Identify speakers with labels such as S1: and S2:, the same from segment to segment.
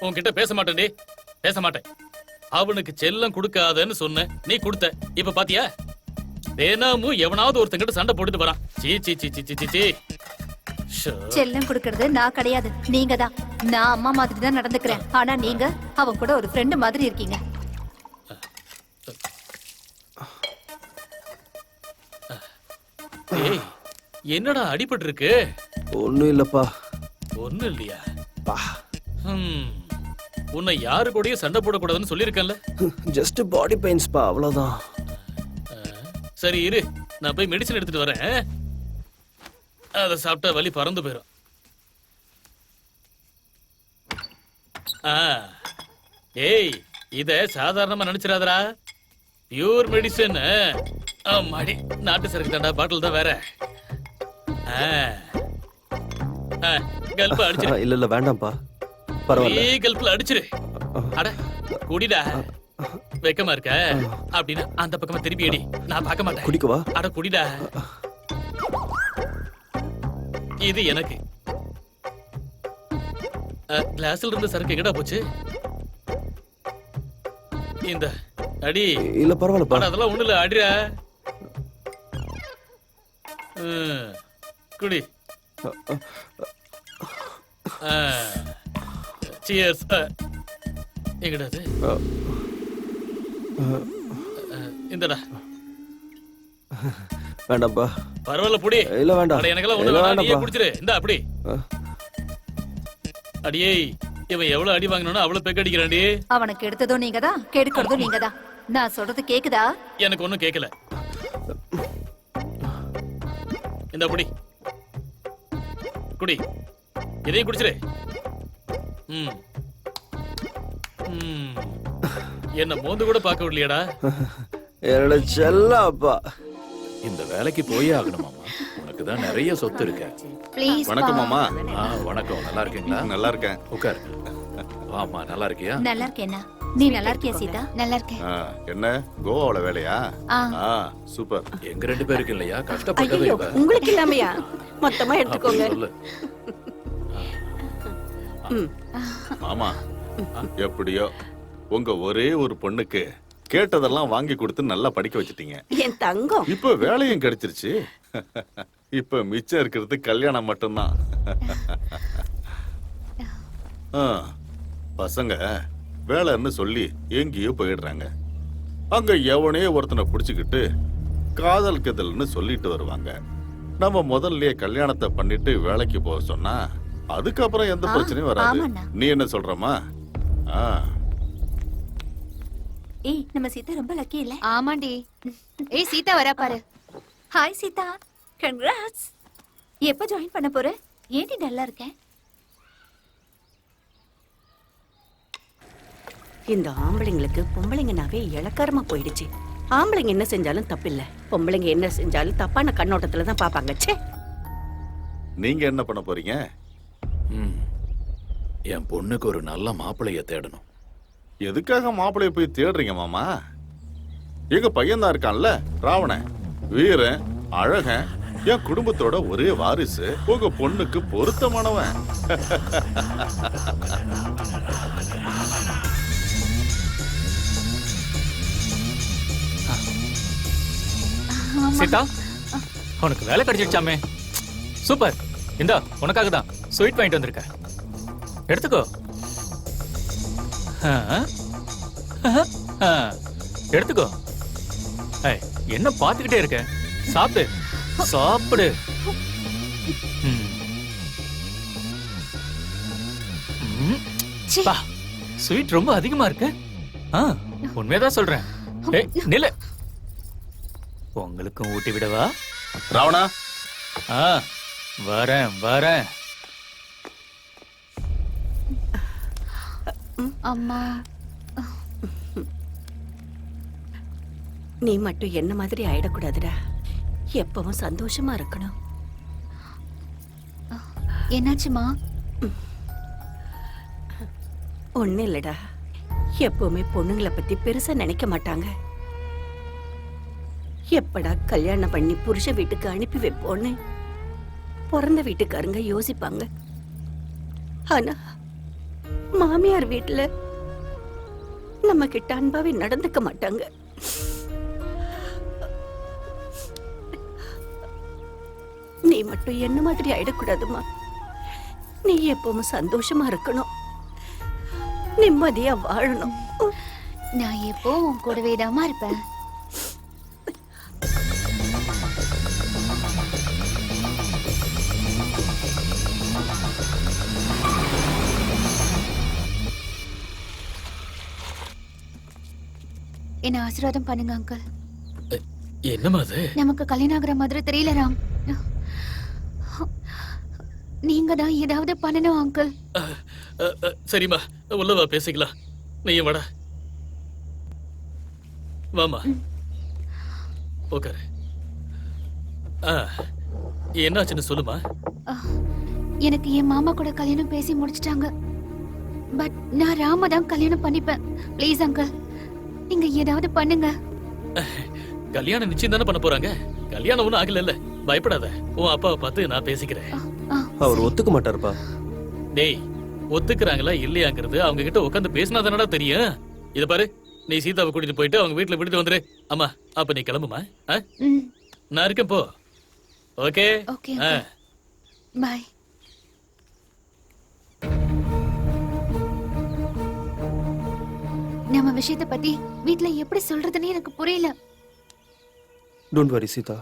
S1: உன்கிட்ட பேச மாட்டேன்டி, பேச மாட்டேன். அவனுக்கு செல்லம் கொடுக்காதன்னு சொன்ன, நீ கொடுத்த. இப்ப பாத்தியா, தினமும் எவனாவது ஒருத்தங்கிட்ட சண்டை போட்டுட்டு வரான். சீ சீ சீ சீ சீ சீ.
S2: செல்லம் கொடுக்கறது நான் கிடையாது, நீங்க தான். நான் அம்மா மாதிரி தான் நடந்துக்கிறேன். ஆனா நீங்க அவன் கூட ஒரு ஃப்ரெண்ட் மாதிரி இருக்கீங்க.
S1: ஏய், என்னடா அடிபட்டு இருக்கு?
S3: ஒண்ணும் இல்லப்பா.
S1: ஒண்ணும் இல்லையா? உன்னை யாரு கூடயும் சண்டை போடக்கூடாதுன்னு சொல்லியிருக்கேன்ல.
S3: ஜஸ்ட் பாடி பெயின்ஸ்பா, அவ்வளவுதான்.
S1: சரி இரு, நான் போய் மெடிசன் எடுத்துட்டு வரேன். அதை சாப்பிட்டா வலி பறந்து போயிடும். ஏய், இத சாதாரணமா நினைச்சிடாதடா. Pure medicine. மாடி நாட்டு சரக்கு தாண்டா, பாட்டில் தான் வேற. கல்ப அடிச்சிரு.
S3: இல்ல இல்ல வேண்டாம்ப்பா, பரவாயில்ல.
S1: கல்பல அடிச்சிரு. அட குடிடா. வெக்கமா இருக்க அப்படின்னா அந்த பக்கமா திருப்பி அடி, நான் பார்க்க மாட்டேன்.
S3: குடிக்கவா?
S1: அட குடிடா. இது எனக்கு. கிளாஸ்ல இருந்த சரக்கு எங்கடா போச்சு? இந்த அடி.
S3: இல்ல பரவாயில்லப்பா.
S1: அதெல்லாம் ஒண்ணு இல்ல, அடிடா. குடி. சியர்ஸ். எங்கடா அது? இந்தடா.
S3: வேண்டாம்ப்பா.
S1: பரவாயில்ல புடி.
S3: இல்ல வேண்டாம்.
S1: எனக்கெல்லாம் ஒண்ணு வேண்டாம், நீயே குடிச்சிரு. இந்த அப்படி. அடியே, இவன் எவ்வளவு அடி வாங்கணும்னா அவ்வளவு பெக் அடிக்கிறான்டி.
S2: அவனுக்கு எடுத்ததும் நீங்க தான், கெடுக்கிறதும் நீங்க தான். நான் சொல்றது கேக்குதா?
S1: எனக்கு ஒண்ணும் கேட்கல. இந்த புடி குடி, இதையும் குடிச்சிரு. என்ன மோந்து கூட பார்க்க விடலையடா.
S3: என்னோட செல்ல அப்பா.
S4: இந்த வேலைக்கு போயே ஆகணுமாமா? உனக்கு தான் நிறைய சொத்து இருக்கு.
S5: வணக்கம் மாமா.
S4: வணக்கம். நல்லா இருக்கீங்களா?
S5: நல்லா இருக்கேன்.
S4: உட்கார். ஆமா, நல்லா இருக்கியா?
S2: நல்லா இருக்கேனா? நீ நல்லா இருக்கியா சீதா?
S6: நல்லா இருக்கேன்.
S5: என்ன கோவால வேலையா? சூப்பர்.
S4: எங்க ரெண்டு பேருக்கு இல்லையா கஷ்டப்பட்டது?
S6: உங்களுக்கு இல்லாமையா? மொத்தமா எடுத்துக்கோங்க.
S4: சொல்லு
S5: மாமா. எப்படியோ உங்க ஒரே ஒரு பொண்ணுக்கு கேட்டதெல்லாம் வாங்கி கொடுத்து நல்லா படிக்க வச்சிட்டீங்க.
S6: என் தங்கம்.
S5: இப்ப வேலையும் கிடைச்சிருச்சு. இப்ப மிச்சம் இருக்கிறது கல்யாணம் மட்டும்தான். பசங்க வேலைன்னு சொல்லி எங்கேயோ போயிடுறாங்க. அங்க எவனே ஒருத்தனை புடிச்சுக்கிட்டு காதல் கதல்னு சொல்லிட்டு வருவாங்க. நம்ம முதல்லயே கல்யாணத்தை பண்ணிட்டு வேலைக்கு போக சொன்னா அதுக்கப்புறம் எந்த பிரச்சனையும் வராது. நீ என்ன சொல்றமா?
S2: ஏய், நம்ம சீதா ரொம்ப லக்கி இல்ல?
S6: ஆமாண்டி. ஏய் சீதா வரா பாரு.
S2: Hi Seetha, congrats. எப்ப ஜாயின் பண்ண போற? ஏன்டி நல்லா இருக்க?
S6: இந்த ஆம்பளைங்களுக்கு பொம்பளைங்கனாவே இளக்காரமா போயிடுச்சு. ஆம்பளைங்க என்ன செஞ்சாலும் தப்பில்ல, பொம்பளைங்க என்ன செஞ்சாலும் தப்பான கண்ணோட்டத்துல தான் பாப்பாங்க. ச்சே.
S5: நீங்க என்ன பண்ண போறீங்க?
S4: என் பொண்ணுக்கு ஒரு நல்ல மாப்பிளைய தேடணும்.
S5: எதுக்காக மாப்பிளைய போய் தேடுறீங்க மாமா? எங்க பையன் தான் இருக்கான்ல, ராவணன். வீரன், அழகன், என் குடும்பத்தோட ஒரே வாரிசு. உங்க பொண்ணுக்கு பொருத்தமானவன்.
S1: சீதா, உனக்கு வேலை கிடைச்சிடுச்சாமே. சூப்பர். இந்தா உனக்காக தான் ஸ்வீட் வாங்கிட்டு வந்திருக்கேன், எடுத்துக்கோ. எடுத்துக்கோ. என்ன பாத்துக்கிட்டே இருக்க? சாப்பிடு சாப்பிடு. ஸ்வீட் ரொம்ப அதிகமா இருக்கு. உண்மையதான் சொல்றேன். நில உங்களுக்கும் ஊட்டி விடவா?
S5: ராவணா.
S1: வரேன் வரேன்.
S6: அம்மா, நீ மட்டும் என்ன மாதிரி ஆயிடக்கூடாதுடா. எப்பவும் சந்தோஷமா இருக்கணும்.
S2: என்னாச்சுமா?
S6: ஒண்ணு இல்லடா, எப்பவுமே பொண்ணுங்களை பத்தி பெருசா நினைக்க மாட்டாங்க. எப்படா கல்யாணம் பண்ணி புருஷ வீட்டுக்கு அனுப்பி வைப்போன்னு பிறந்த வீட்டுக்காரங்க யோசிப்பாங்க. ஆனா மாமியார் வீட்டுல நம்ம கிட்ட அன்பாவே நடந்துக்க மாட்டாங்க. நீ மட்டும் என்ன மாதிரி ஆயிடக்கூடாதுமா. நீ எப்பவும் சந்தோஷமா இருக்கணும், நிம்மதியா வாழணும்.
S2: நான் எப்போ உன் கூடவே தாமா இருப்பேன். என்ன ஆசீர்வாதம் பண்ணுங்க அங்கிள்.
S1: என்னம்மா அது?
S2: நமக்கு கல்யாணம் ஆகுற மாதிரி தெரியல ராம். நீங்க தான் ஏதாவது பண்ணணும் அங்கிள்.
S1: சரிம்மா, உள்ளவா பேசிக்கலாம். நீயும் வாடா. வாமா, உட்காரு. என்னாச்சுன்னு சொல்லுமா.
S2: எனக்கு என் மாமா கூட கல்யாணம் பேசி முடிச்சிட்டாங்க. பட் நான் ராம தான் கல்யாணம் பண்ணிப்பேன். ப்ளீஸ் அங்கிள், நீங்க ஏதாவது பண்ணுங்க.
S1: கல்யாணம் நிச்சயம் தானே பண்ண போறாங்க. கல்யாணம் ஒண்ணும் ஆகல. பயப்படாத, உன் அப்பாவை பார்த்து நான் பேசிக்கிறேன்.
S3: அவர் ஒத்துக்க மாட்டாருப்பா.
S1: டேய், ஒத்துக்கிறாங்களா இல்லையாங்கிறது அவங்க கிட்ட உட்காந்து பேசினா தானடா தெரியும். இத பாரு, நீ சீதாவை கூட்டிட்டு போயிட்டு அவங்க வீட்டுல விட்டுட்டு வந்துரு. அம்மா, அப்ப நீ கிளம்புமா. நான் இருக்கேன், போ. Okay
S2: okay bye. நம்ம விஷயத்தை பத்தி வீட்ல எப்படி சொல்றதுன்னு எனக்கு புரியல.
S3: டோன்ட் வரி சீதா,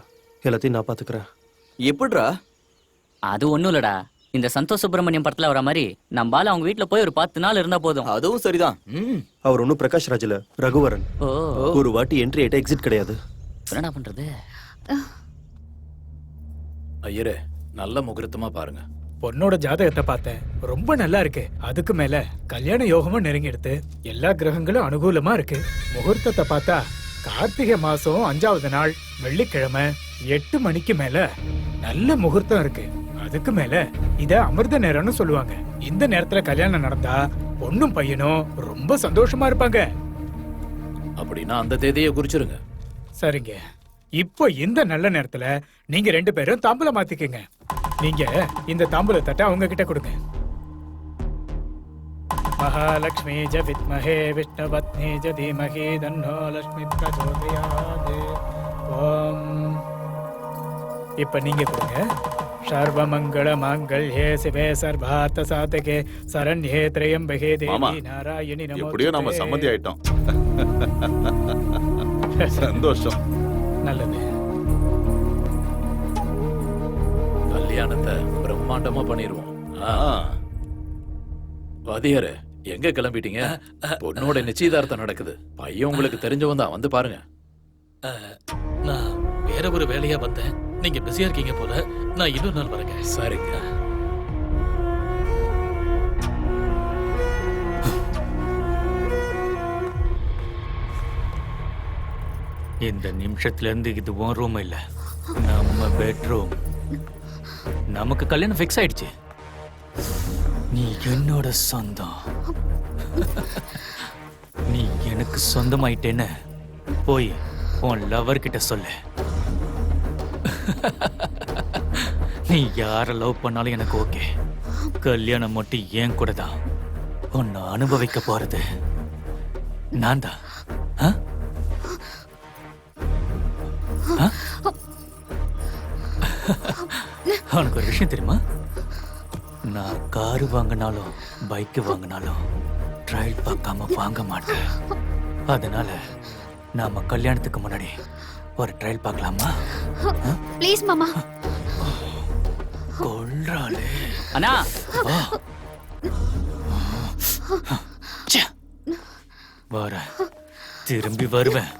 S3: எல்லாத்தையும் நான் பாத்துக்கிறேன்.
S7: எப்படிரா?
S8: அது ஒண்ணும் இல்லடா, இந்த சந்தோஷ் சுப்பிரமணியம் படத்துல வர மாதிரி நம்ம அவங்க வீட்டுல போய் ஒரு 10 நாள் இருந்தா போதும்.
S7: அதுவும் சரிதான்.
S3: அவர் ஒன்னும் பிரகாஷ் ராஜ்ல ரகுவரன்.
S8: ஓ,
S3: ஒரு வாட்டி என்ட்ரி ஆயிட்டா எக்ஸிட் கிடையாது.
S8: என்னடா பண்றது?
S4: ஐயரே, நல்ல முகூர்த்தமா பாருங்க.
S9: பொண்ணோட ஜாதகத்தை பார்த்தேன், ரொம்ப நல்லா இருக்கு. அதுக்கு மேல கல்யாண யோகமும் நெருங்கிடுது. எல்லா கிரகங்களும் அனுகூலமா இருக்கு. முகூர்த்தத்தை பார்த்தா கார்த்திகை மாசம் 5வது நாள் வெள்ளிக்கிழமை 8 மணிக்கு மேல நல்ல முகூர்த்தம் இருக்கு. அதுக்கு மேல இத அமிர்த நேரம்னு சொல்லுவாங்க. இந்த நேரத்துல கல்யாணம் நடந்தா பொண்ணும் பையனும் ரொம்ப சந்தோஷமா இருப்பாங்க.
S4: அப்படின்னா அந்த தேதியை குறிச்சிருங்க.
S9: சரிங்க, இப்போ இந்த நல்ல நேரத்துல நீங்க 2 பேரும் தாம்பூலம் மாத்திக்கங்க. நீங்க இந்த தாம்பூல தட்டை அவங்க கிட்ட கொடுங்க. மகாலட்சுமி ஜ வித்மஹே விஷ்ணு பத்னி ஜ தீமஹி தன்னோ லட்சுமி பிரச்சோதயாத். ஓம். இப்ப நீங்க கொடுங்க. சர்வமங்கள மாங்கல்யே சிவே சர்வார்த்த சாதகே சரண்யே த்ரயம்பகே
S5: மாமா,
S9: தேவி நாராயணி நமோஸ்துதே.
S5: எப்படியோ நம்ம சம்மதி ஆயிட்டோம். சந்தோஷம்.
S9: நல்லது.
S4: கல்யாணத்தை பிரம்மாண்டமா பண்ணிடுவோம். வாதியாரே, எங்க கிளம்பிட்டீங்க? பொண்ணோட நிச்சயதார்த்தம் நடக்குது. பையன் உங்களுக்கு தெரிஞ்சவன் தான், வந்து பாருங்க.
S1: நான் வேற ஒரு வேலையா வந்தேன். நீங்க பிஸியா இருக்கீங்க போல. நான் இன்னொரு நாள் வரேங்க.
S4: சரிங்க.
S10: இந்த நிமிஷத்துல இருந்து இது உன் ரூம் இல்ல, நம்ம பெட்ரூம். நமக்கு கல்யாணம் ஃபிக்ஸ் ஆயிடுச்சு. நீ என்னோட சொந்தம். நீ எனக்கு சொந்தமாயிட்டேன்னு போய் உன் லவர் கிட்ட சொல்லு. நீ யார லவ் பண்ணாலும் எனக்கு ஓகே. கல்யாணம் மட்டும் ஏன் கூட தான். உன்னை அனுபவிக்க போறது நான் தான். உனக்கு ஒரு விஷயம் தெரியுமா? நான் காரு வாங்கினாலும் பைக்கு வாங்கினாலும் ட்ரையல் பார்க்காம வாங்க மாட்டேன். அதனால நாம கல்யாணத்துக்கு முன்னாடி ஒரு ட்ரையல் பார்க்கலாமா?
S2: ப்ளீஸ் மாமா.
S10: கொள்றாளே
S8: அண்ணா.
S10: வர திரும்பி வருவேன்.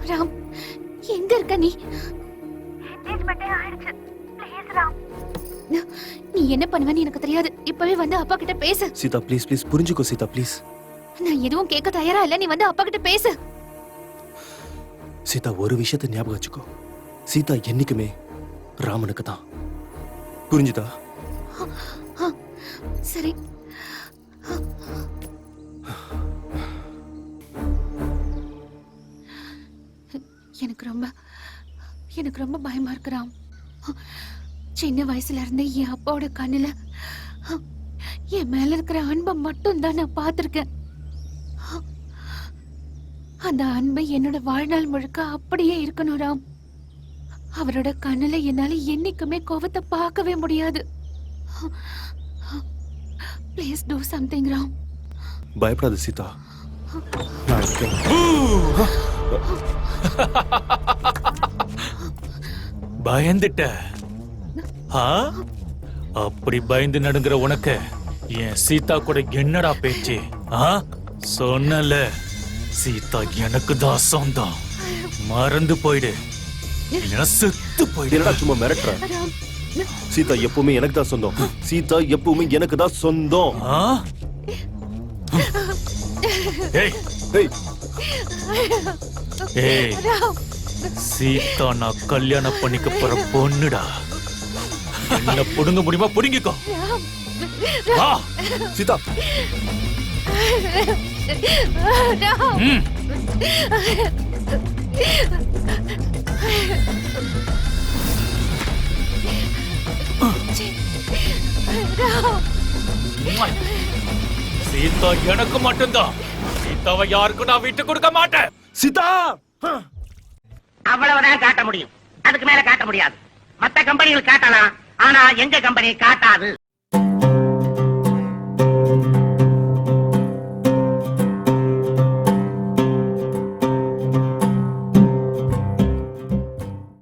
S2: ராம், எங்க இருக்க நீ? நீ என்ன பண்ணுவேன்னு எனக்கு தெரியாது. இப்பவே வந்து அப்பா கிட்ட பேசு.
S3: சீதா ப்ளீஸ் ப்ளீஸ் புரிஞ்சுக்கோ சீதா ப்ளீஸ்.
S2: நான் எதுவும் கேட்க தயாரா இல்ல. நீ வந்து அப்பா கிட்ட பேசு.
S3: சீதா, ஒரு விஷயத்தை ஞாபகம் வச்சுக்கோ. சீதா என்னைக்குமே ராமனுக்கு தான். புரிஞ்சுதா?
S2: சரி. எனக்கு ரொம்ப பயமா இருக்கு ராம். சின்ன வயசுல இருந்தே என் அப்பாவோட கண்ணுல என் மேல இருக்கிற அன்பை மட்டும் தான் நான் பார்த்திருக்கேன். அந்த அன்பை என்னோட வாழ்நாள் முழுக்க அப்படியே இருக்கணும் ராம். அவரோட கண்ணுல என்னால என்னைக்குமே கோவத்தை பார்க்கவே முடியாது. Please do something Ram.
S3: பயப்படாத சீதா, நான் இருக்கேன்.
S10: பயந்துட்ட? ஆ? அப்படி பயந்து நடுங்குற உனக்கு என் சீதா கூட என்னடா பேச்சு? ஆ? சொன்னல, சீதா எனக்கு தான் சொந்தம். மறந்து போயிடு, இல்லைன்னா செத்து போயிடு.
S3: என்னடா சும்மா மிரட்டுற? சீதா எப்பவுமே எனக்கு தான் சொந்தம். சீதா எப்பவுமே எனக்கு தான் சொந்தம்.
S10: ஆ? ஏய்,
S3: ஏய்,
S10: ஏய், சீதா நான் கல்யாணம் பண்ணிக்க போற பொண்ணுடா. என்ன புடுங்க முடியுமா? புடுங்கிக்கோ. வா.
S3: சீதா,
S10: ம். சீதா எனக்கு மட்டும்தான். சீதாவை யாருக்கும் நான் விட்டு கொடுக்க மாட்டேன்.
S3: சீதா.
S7: அவ்வளவுதான் காட்ட முடியும், அதுக்கு மேல காட்ட முடியாது. மத்த கம்பெனிகள் காட்டலாம், ஆனா எங்க கம்பெனி காட்டாது.